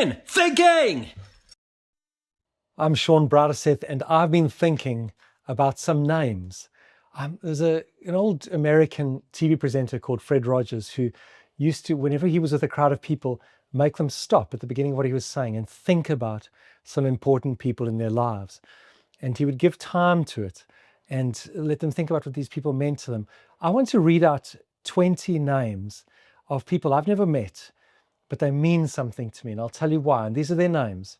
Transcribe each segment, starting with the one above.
again, thinking! I'm Sean Bradeseth, and I've been thinking about some names. There's an old American TV presenter called Fred Rogers who used to, whenever he was with a crowd of people, make them stop at the beginning of what he was saying and think about some important people in their lives. And he would give time to it and let them think about what these people meant to them. I want to read out 20 names of people I've never met, but they mean something to me, and I'll tell you why. And these are their names: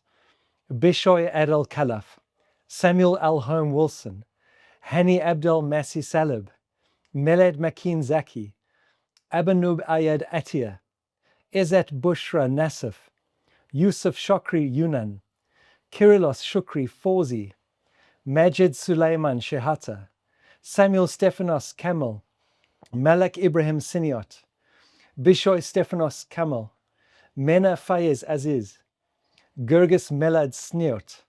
Bishoy Adel Khalaf, Samuel Al-Home Wilson, Hani Abdel Masih Salib, Meled Makin Zaki, Abanub Ayad Atiyah, Izzat Bushra Nassif, Yusuf Shokri Yunan, Kyrilos Shukri Fawzi, Majid Suleiman Shehata, Samuel Stephanos Kamel, Malak Ibrahim Siniot, Bishoy Stephanos Kamel, Mena Fayez Aziz, Gurgis Melad Sniot,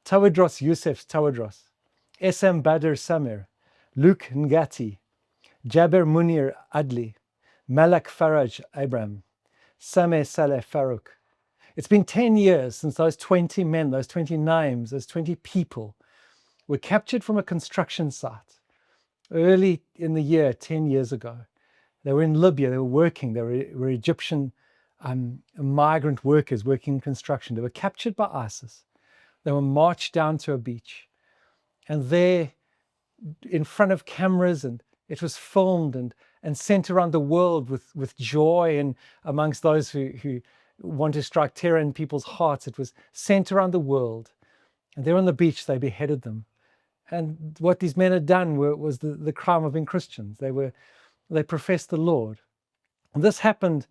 Tawadros Yusuf Tawadros, Esam Badr Samir, Luke Ngati, Jaber Munir Adli, Malak Faraj Abram, Sameh Saleh Farouk. It's been 10 years since those 20 men, those 20 names, those 20 people were captured from a construction site early in the year, 10 years ago. They were in Libya, they were working, they were Egyptian migrant workers working in construction. They were captured by ISIS. They were marched down to a beach. And there, in front of cameras, and it was filmed and sent around the world with joy, and amongst those who want to strike terror in people's hearts, it was sent around the world. And there on the beach, they beheaded them. And what these men had done was the crime of being Christians. They professed the Lord. And this happened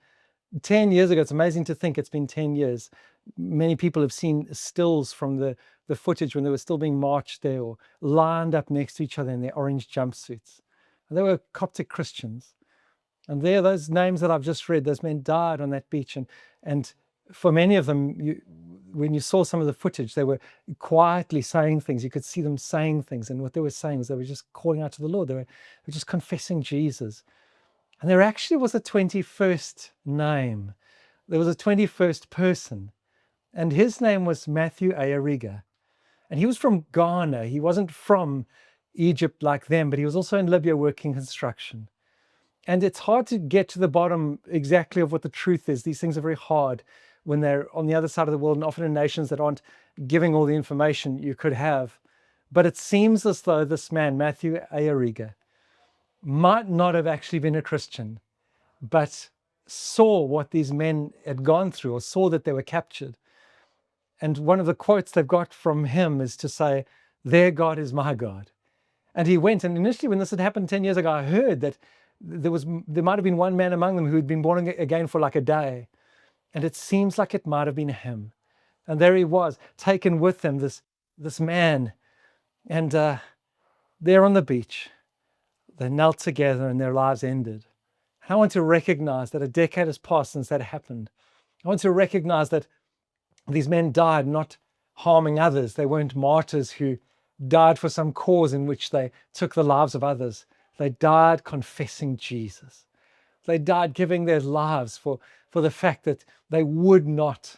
10 years ago. It's amazing to think it's been 10 years. Many people have seen stills from the footage when they were still being marched there or lined up next to each other in their orange jumpsuits. And they were Coptic Christians. And there, those names that I've just read, those men died on that beach. And for many of them, when you saw some of the footage, they were quietly saying things. You could see them saying things. And what they were saying was they were just calling out to the Lord. They were just confessing Jesus. And there actually was a 21st name. There was a 21st person. And his name was Matthew Ayariga. And he was from Ghana. He wasn't from Egypt like them, but he was also in Libya working construction. And it's hard to get to the bottom exactly of what the truth is. These things are very hard when they're on the other side of the world and often in nations that aren't giving all the information you could have. But it seems as though this man, Matthew Ayariga, might not have actually been a Christian, but saw what these men had gone through, or saw that they were captured. And one of the quotes they've got from him is to say, "Their God is my God." And he went, and initially when this had happened 10 years ago, I heard that there might have been one man among them who had been born again for like a day. And it seems like it might have been him. And there he was, taken with him, this man. And there on the beach, they knelt together and their lives ended. I want to recognize that a decade has passed since that happened. I want to recognize that these men died not harming others. They weren't martyrs who died for some cause in which they took the lives of others. They died confessing Jesus. They died giving their lives for the fact that they would not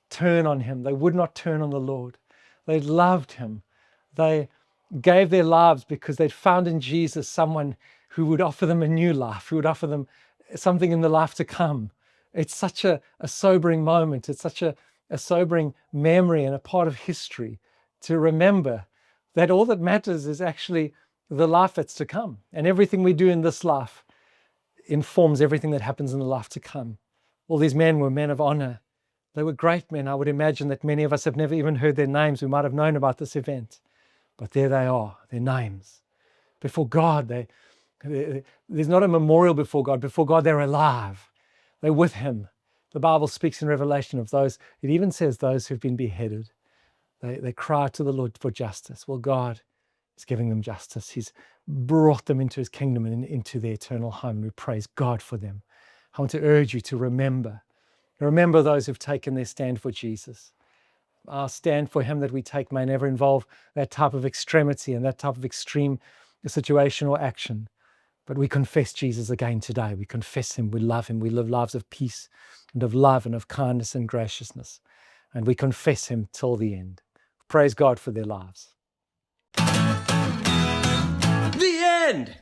turn on him. They would not turn on the Lord. They loved him. They gave their lives because they'd found in Jesus someone who would offer them a new life, who would offer them something in the life to come. It's such a sobering moment. It's such a sobering memory and a part of history to remember that all that matters is actually the life that's to come. And everything we do in this life informs everything that happens in the life to come. All these men were men of honor. They were great men. I would imagine that many of us have never even heard their names. We might have known about this event. But there they are, their names. Before God, there's not a memorial before God. Before God, they're alive. They're with him. The Bible speaks in Revelation of those. It even says those who've been beheaded. They cry to the Lord for justice. Well, God is giving them justice. He's brought them into his kingdom and into their eternal home. We praise God for them. I want to urge you to remember those who've taken their stand for Jesus. Our stand for him that we take may never involve that type of extremity and that type of extreme situation or action. But we confess Jesus again today. We confess him, we love him, we live lives of peace and of love and of kindness and graciousness. And we confess him till the end. Praise God for their lives. The end!